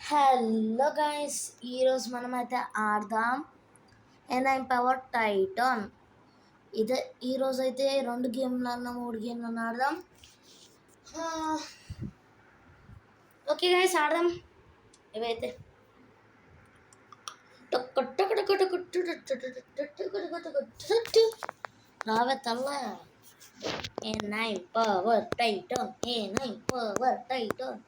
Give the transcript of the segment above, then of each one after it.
Hello guys, ఈరోజు మనమైతే ఆడదాం ఎన్ఐ పవర్ టైటాన్. ఇదే ఈరోజు అయితే 2 గేమ్లన్నా 3 గేమ్లన్నా ఆడదాం. ఓకే గైస్, ఆడదాం. ఇవైతే రావే తల్ల. NI power Titan, NI power Titan.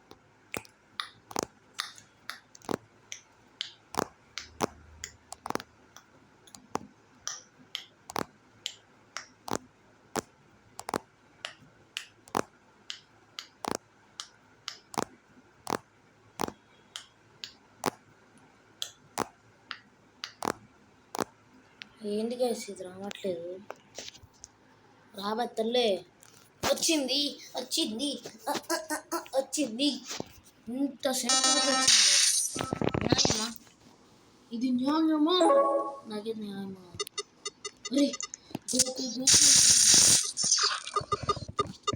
ఏంటి గైస్ ఇది రావట్లేదు? రాబత్తలే. వచ్చింది వచ్చింది వచ్చింది. ఇంతసేపు న్యాయమా? ఇది న్యాయమా? నాకే న్యాయమా? అరే దూకు దూకు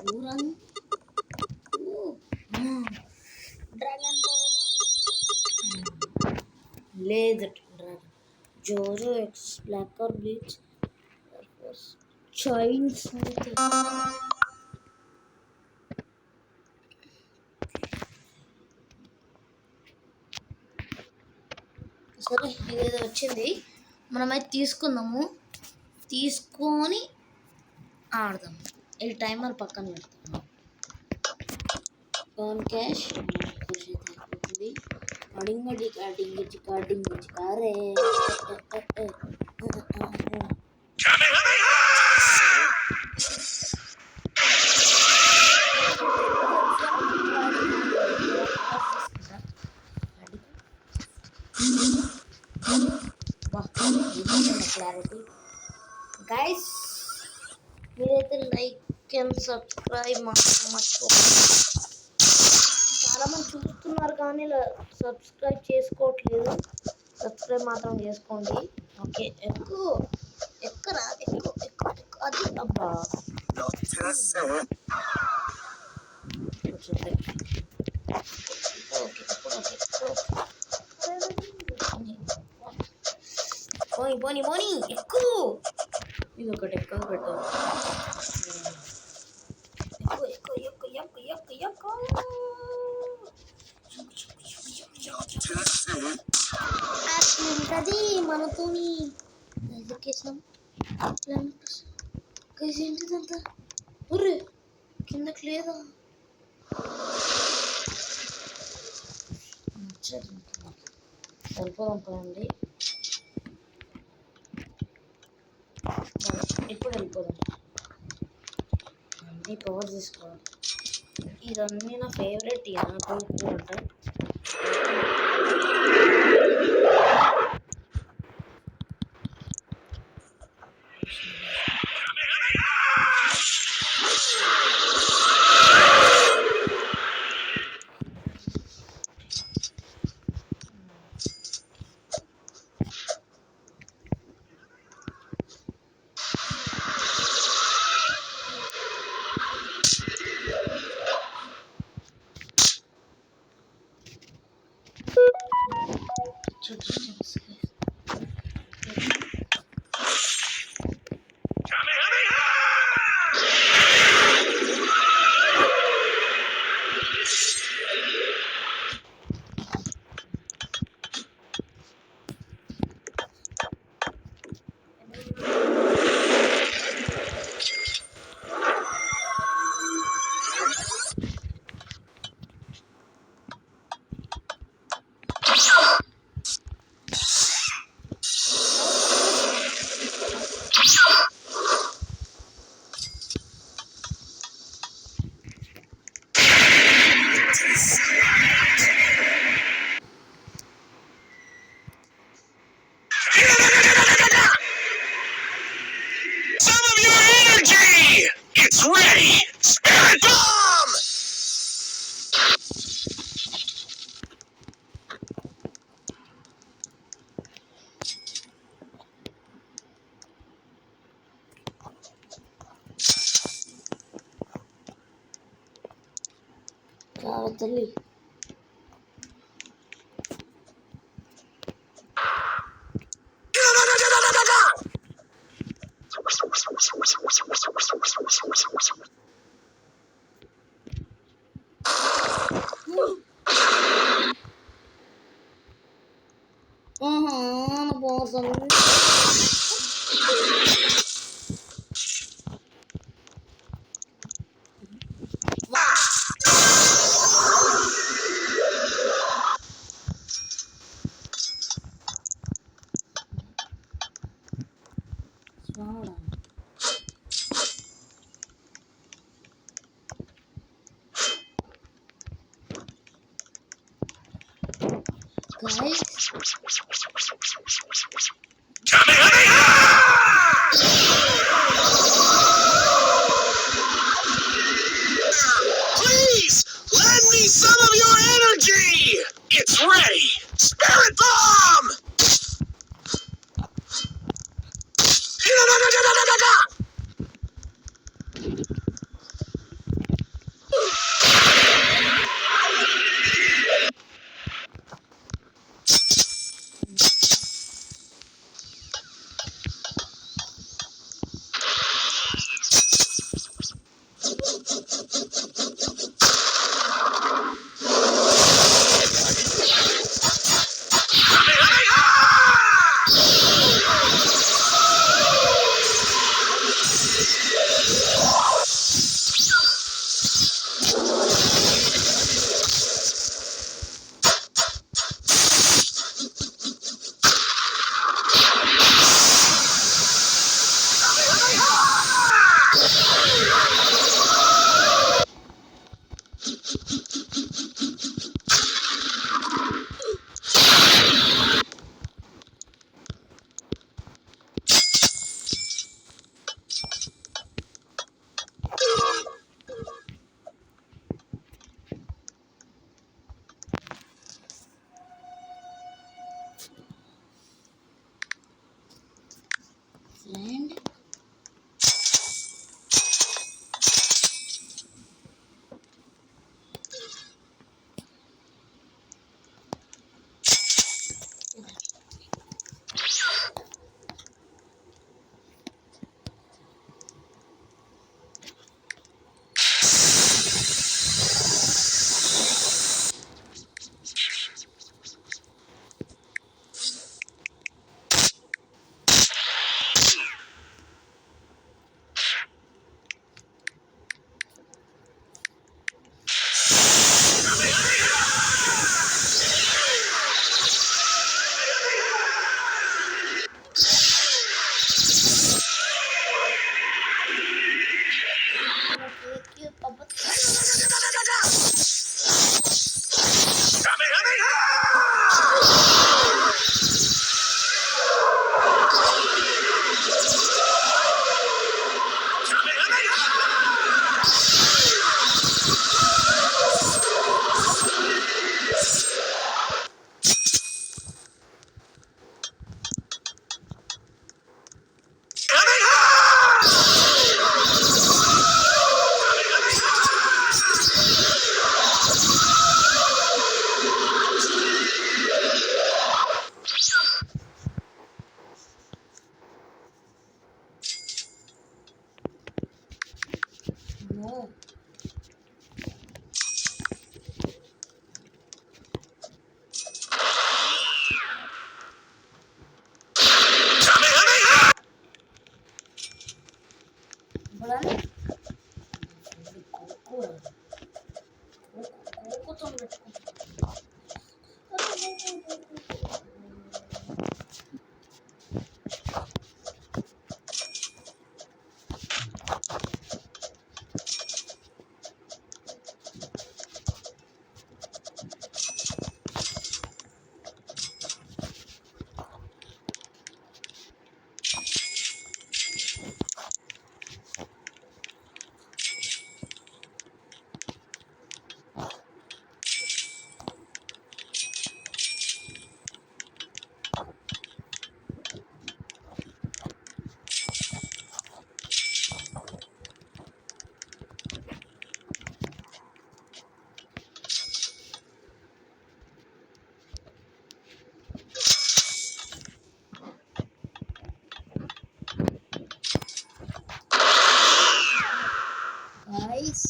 దూరం. డ్రాగన్ లేదు. డ్రాగన్ జోజో ఎక్స్ బ్లాకర్ బ్లీచ్ చైన్స్. సరే, ఇదేదో వచ్చింది, మనమైతే తీసుకుందాము. తీసుకొని ఆడదాం. ఈ టైమర్ పక్కన పెడతాం. పవన్ క్యాష్ అయితే అయిపోతుంది. అడింగడి కాడింగి చికాడింగి చికారే. క్లారిటీ గైస్, మీరైతే లైక్ అండ్ సబ్స్క్రైబ్ మాత్రం మర్చిపోకండి. చాలామంది చూస్తున్నారు కానీ సబ్స్క్రైబ్ చేసుకోవట్లేదు. సబ్స్క్రైబ్ మాత్రం చేసుకోండి. ఓకే, ఎక్కువ ఎక్కరా ఎక్కువ ఎక్కువ ఎక్కువ అది అబ్బా. ఓకే పోనీ పోనీ పోనీ ఎక్కువ. ఇది ఒకటి ఎక్కువ పెట్టు. ఎక్కువ ఎక్కువ ఎక్కువ ఎక్కువ ఎక్కువ ఎక్కువ. అట్లుంటది మనతోని. ఎడ్యుకేషన్ ఏంటిదంతా? ఉర్రే కిందకి లేదా? వెళ్ళిపోదాం. ఇప్పుడు వెళ్ళిపోదాం. అన్నీ పవర్ తీసుకోవాలి. ఇదన్నీ నా ఫేవరెట్. అంట తల్లి. అసలు Please, lend me some of your energy! It's ready! Spirit Bomb! land no ఇప్పుడు కోకోతో పెట్టుకుంటా గాయ్స్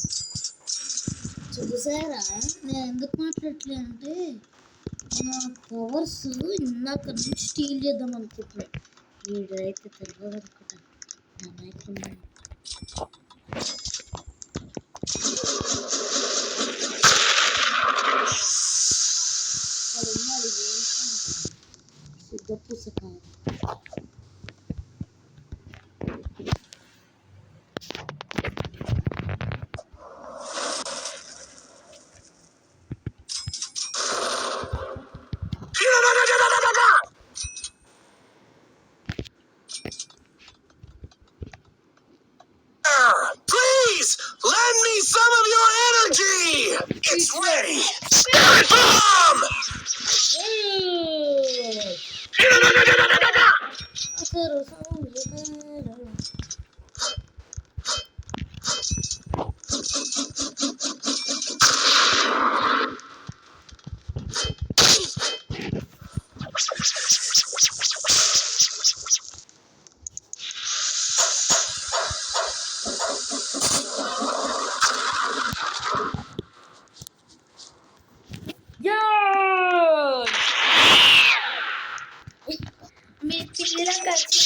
చూసారా నేను ఎందుకు మాట్లాడట్లే అంటే నా పవర్స్ ఇందాక నుంచి స్టీల్ చేద్దాం అనుకుంటున్నాను. వీడైతే తెలియదు అనుకుంటా. నానైతే సిద్ధపూస కాదు. Please lend me some of your energy. It's ready. Spirit bomb. అసలు మీ పిల్లల కలిసి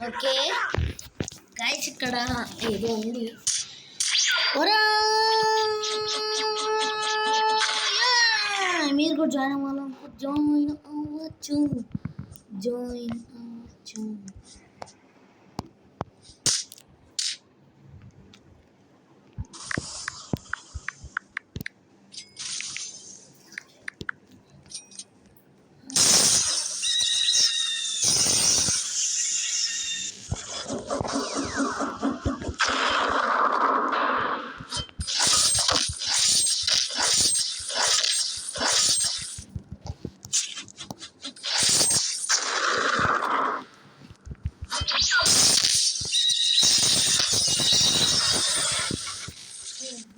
ఓకే గైస్ ఇక్కడ ఏదో ఉంది. మీరు కూడా జాయిన్ అవ్వాలనుకో జాయిన్ అవ్వచ్చు.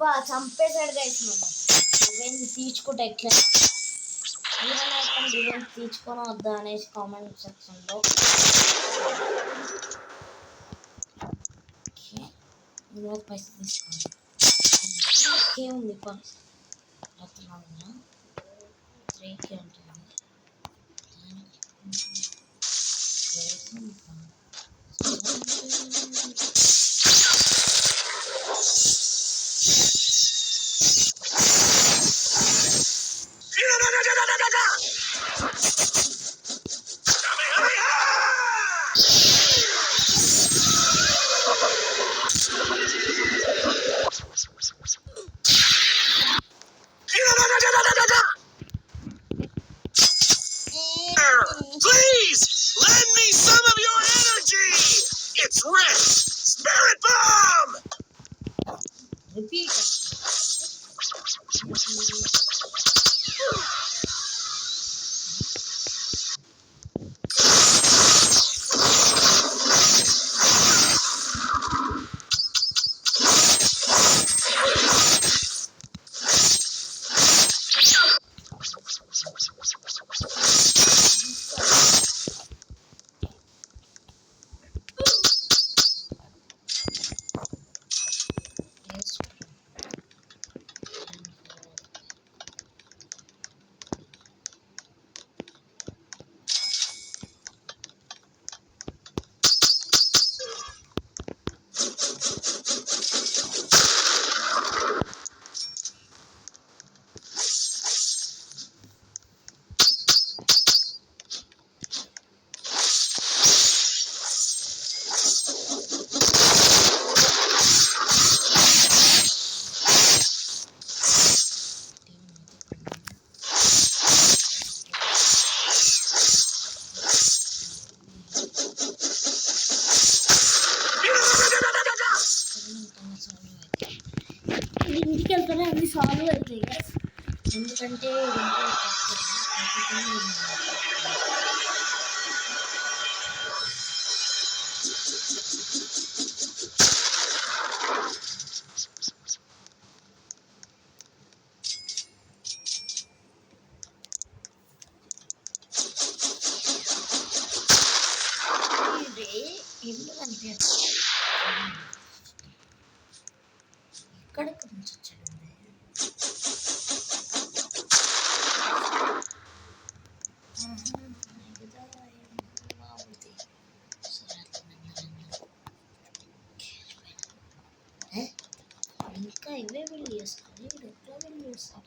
బా చంపేశాడు గైస్ నన్ను. రివెంజ్ తీర్చుకుంటా ఎట్లా మీరైనా ఎక్కడ రివెంజ్ తీర్చుకొని వద్దా అనేసి కామెంట్ సెక్షన్లో. ఓకే ఇందులో పైసలు తీసుకోండి. ఏముంది అతను 3K ఉంటుంది. Please lend me some of your energy. It's Red Spirit Bomb. Repeat. ఇంటికి వెళ్తానే అన్ని సాల్వ్ అవుతాయి గైస్. ఎందుకంటే ఎందుకంటే ఎక్కడెక్కడ నుంచి వచ్చాడండి. ఇంకా ఇవే వెళ్ళి చేస్తాను. ఇప్పుడు ఎట్లా వెళ్ళి చేస్తాడు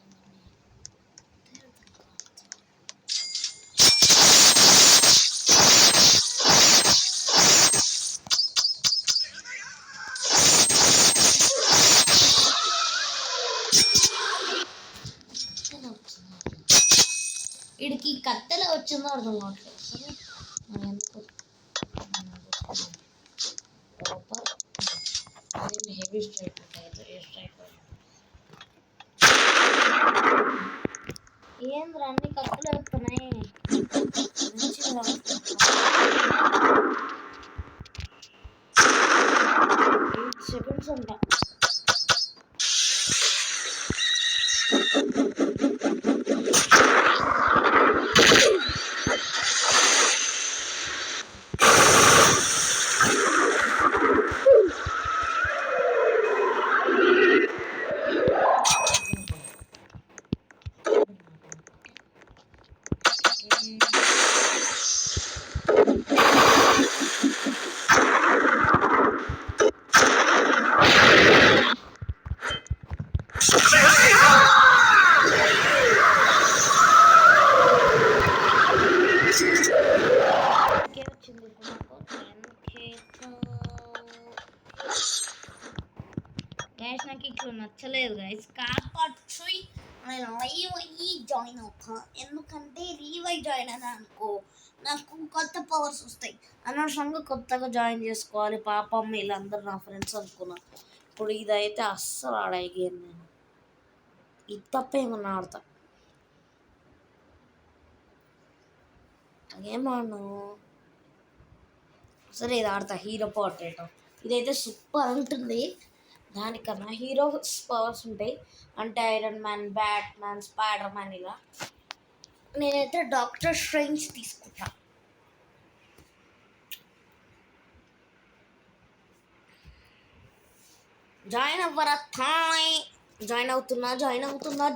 వీడికి కత్తెలా వచ్చిందో అర్థం కావట్లేదు. సరే ఎందుకు హెవీ స్ట్రైక్ ఉంటుంది. స్ట్రైక్ ఏంద్ర అన్ని కత్తులు వస్తున్నాయి. మంచిగా 8 సెకండ్స్ అంట. గైస్ నాకు ఇట్లా నచ్చలేదు గైస్. కాకపోతే నేను లైవ్ అయ్యి జాయిన్ అవుతా. ఎందుకంటే రీవైవ్ జాయిన్ అయినా అనుకో నాకు కొత్త పవర్స్ వస్తాయి. అనవసరంగా కొత్తగా జాయిన్ చేసుకోవాలి. పాపం వీళ్ళందరూ నా ఫ్రెండ్స్ అనుకున్నా. ఇప్పుడు ఇదైతే అస్సలు ఆడే గేమ్ నేను. ఇది తప్ప ఏమన్నా ఆడతా. ఏమాను సరే ఇది ఆడతా. హీరో పోర్ట్రేట్ ఇదైతే సూపర్ ఉంటుంది. దానికన్నా హీరోస్ పవర్స్ ఉంటాయి అంటే Iron Man, Batman, Spider Man ఇలా. నేనైతే డాక్టర్ స్ట్రేంజ్ తీసుకుంటా. జాయిన్ అవ్వరా థాయ్. జాయిన్ అవుతున్నా జాయిన్ అవుతున్నా.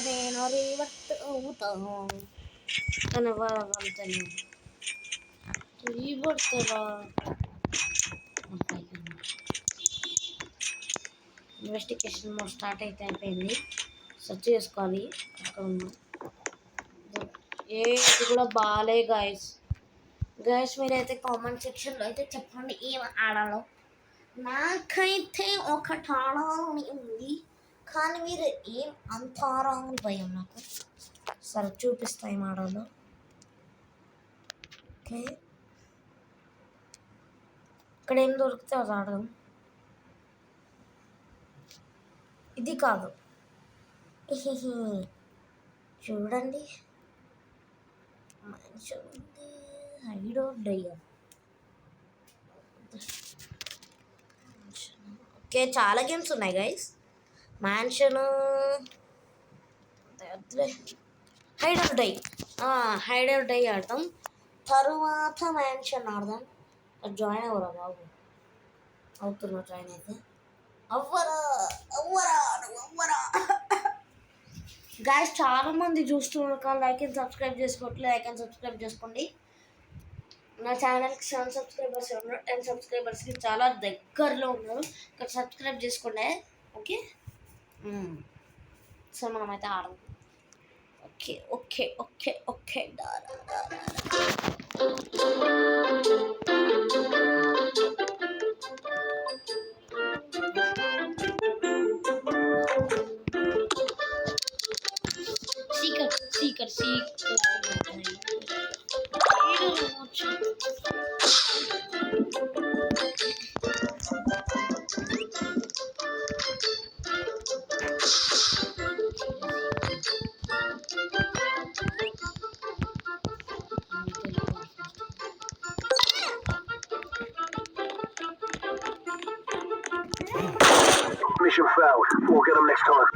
నేను రీవర్ట్ అవుతాను కనవాలంటే రీవర్ట్ ఇన్వెస్టిగేషన్ స్టార్ట్ అయితే అయిపోయింది. సెర్చ్ చేసుకోవాలి అక్కడ ఉన్న ఇది కూడా బాగాలే గైస్ మీరైతే కామెంట్ సెక్షన్లో అయితే చెప్పండి ఏం ఆడాలో. నాకైతే ఒకటి ఆడాలని ఉంది కానీ మీరు ఏం అంతారా అని భయం నాకు. సరే చూపిస్తా ఏం ఆడాలో. ఓకే ఇక్కడ ఏం దొరికితే అది ఆడదాం. ఇది కాదు చూడండి మంచిగా ఉంది. హైడ్ ఆర్ డయ్యా. ఓకే చాలా గేమ్స్ ఉన్నాయి guys. Mansion, hide or die ఆడతాం. తరువాత మ్యాన్షన్ ఆడదాం. జాయిన్ అవ్వరా బాబు. అవుతున్నా జాయిన్ అయితే అవ్వరా గాయస్ చాలా మంది చూస్తున్నారు కానీ లైక్ అండ్ సబ్స్క్రైబ్ చేసుకోండి. నా ఛానల్కి 7 సబ్స్క్రైబర్స్ ఉన్నారు. 10 సబ్స్క్రైబర్స్కి చాలా దగ్గరలో ఉన్నారు. ఇక్కడ సబ్స్క్రైబ్ చేసుకోండి ఓకే. సో మనమైతే ఆడదాం. Okay seeker Mission failed. We'll get them next time.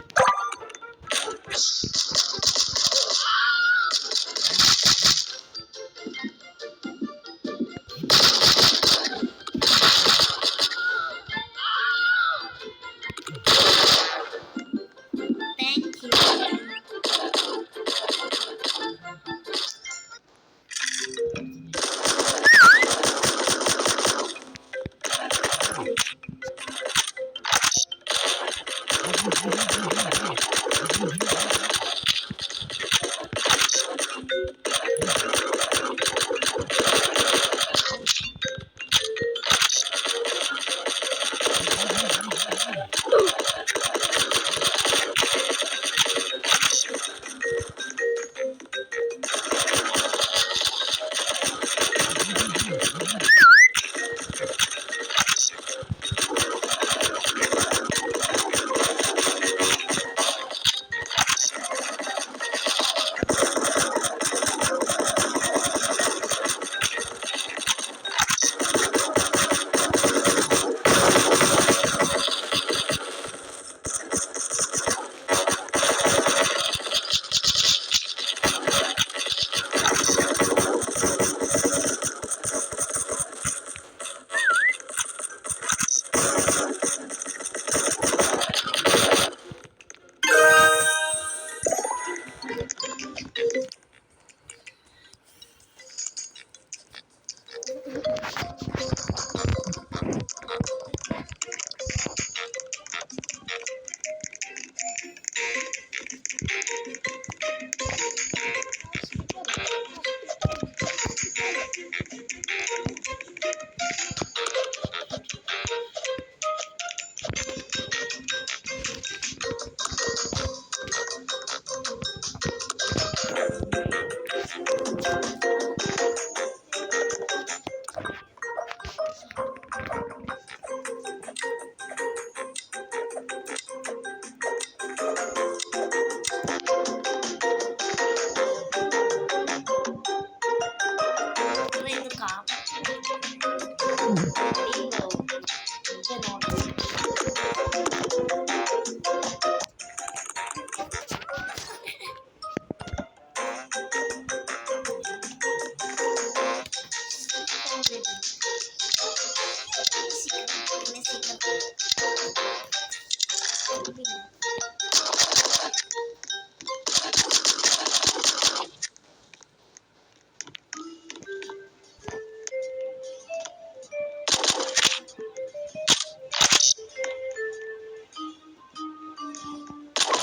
Thank you.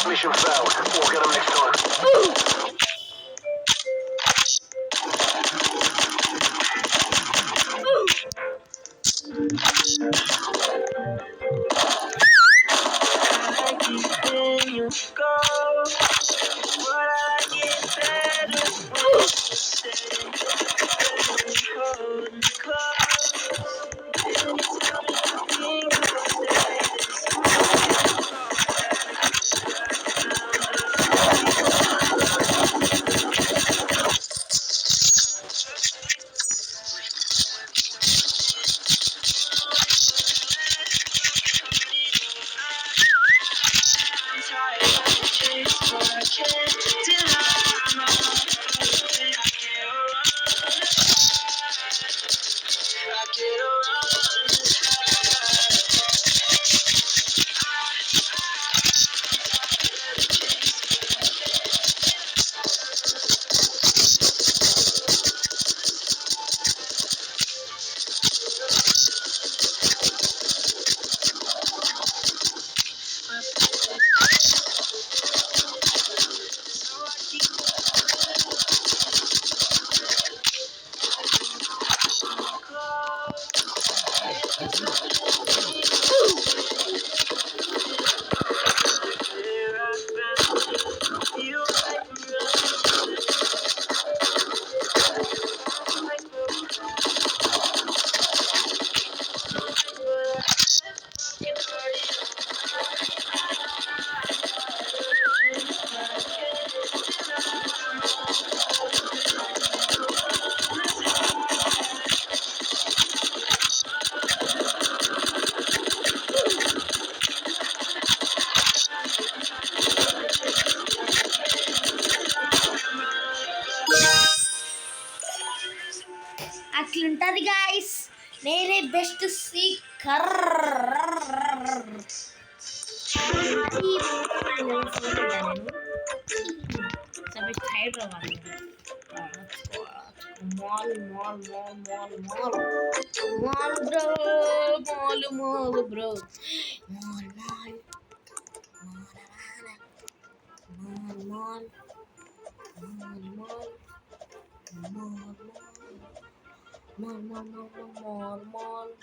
Mission failed. We'll get them next time. ఇట్లుంటది గాయస్. నేనే best seeker. Hyderabad mall mall mall mall mall mall bro, mall mall bro, mall mall mall mall mall mall mall mall mall.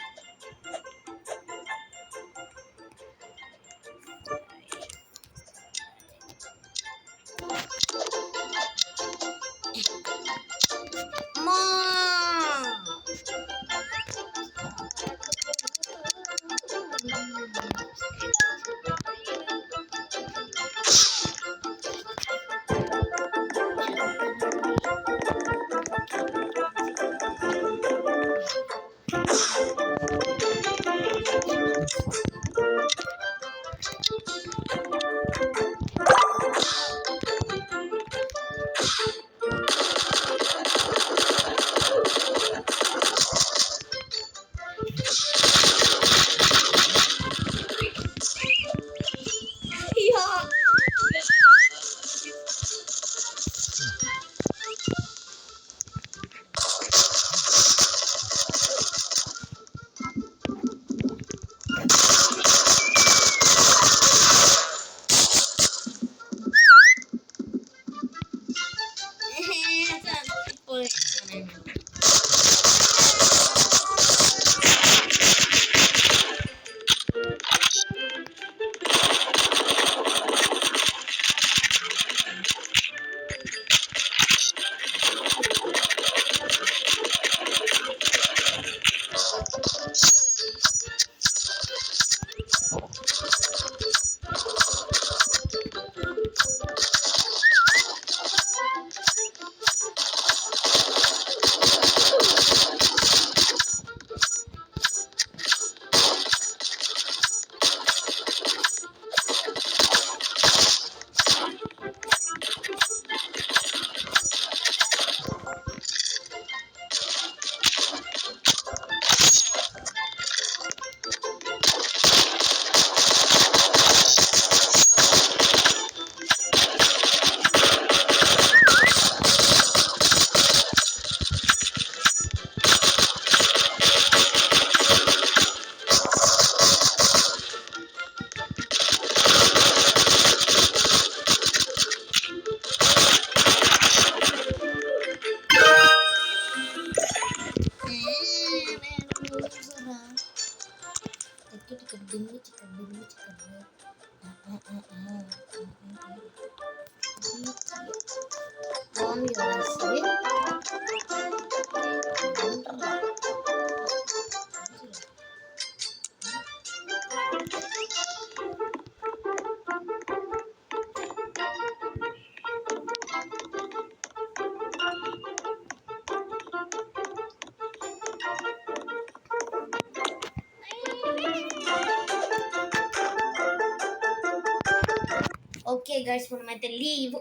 Okay guys, మనమైతే leave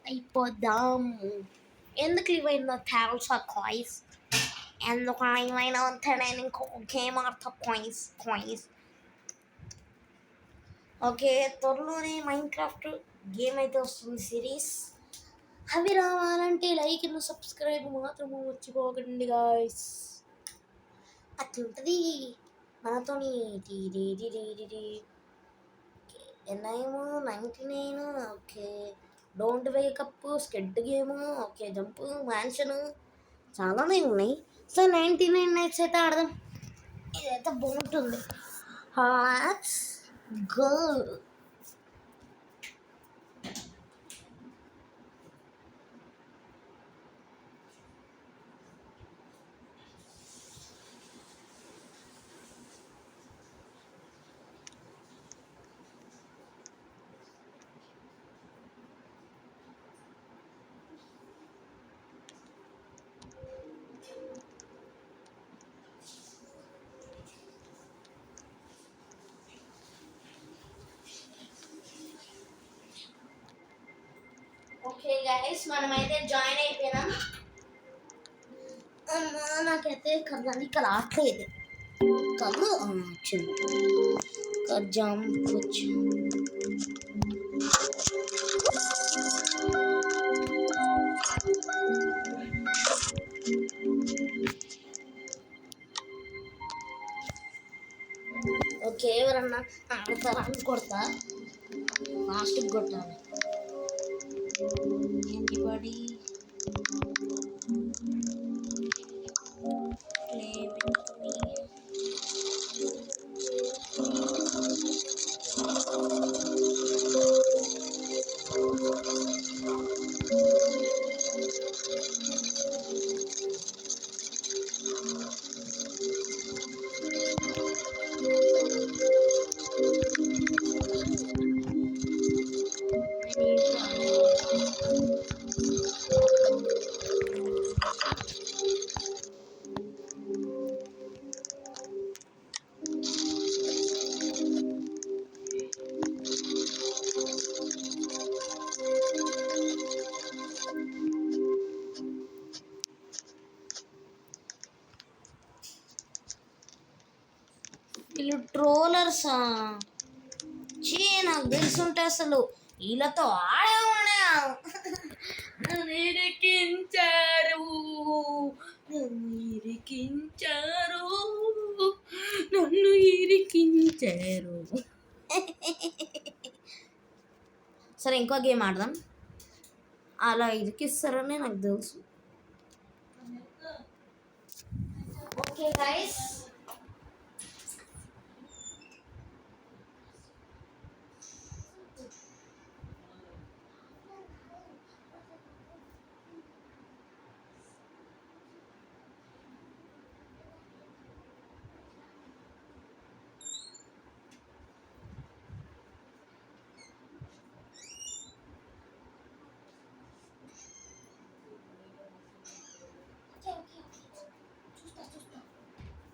అయిపోదాము. ఎందుకు leave అయిందో తెలుసా guys? ఎందుకు leave అయినా అంతే, నేను ఇంకొక గేమ్ ఆడతా కాయిస్. ఓకే, త్వరలోనే మైండ్ క్రాఫ్ట్ గేమ్ అయితే వస్తుంది సిరీస్. అవి రావాలంటే లైక్ అండ్ సబ్స్క్రైబ్ మాత్రము మర్చిపోకండి గాయస్. అట్లుంటుంది మనతోని. ఎన్ఐము 99. Okay, don't wake up, Squid Game, okay, jump, mansion, చాలానే ఉన్నాయి. సో 99 నైట్స్ అయితే ఆడదాం. ఇదైతే బాగుంటుంది. Let's go. ఓకే గైస్, మనమైతే జాయిన్ అయిపోయినాం. అమ్మా నాకైతే కళ్ళని ఇక్కడ ఆటలేదు కళ్ళు వచ్చింది కజ్జాం వచ్చి ఓకే ఎవరన్నా ఆడతారా అని కొడతా ఫాస్ట్గా కొట్టాలి ఎనీబడి ప్లే విత్ మీ వీళ్ళు ట్రోలర్సా చీ నాకు తెలుసుంటే అసలు వీళ్ళతో నన్ను ఇరికించారు నన్ను ఇరికించారు సరే ఇంకో గేమ్ ఆడదాం అలా ఇరికిస్తారని నాకు తెలుసు ఓకే గైస్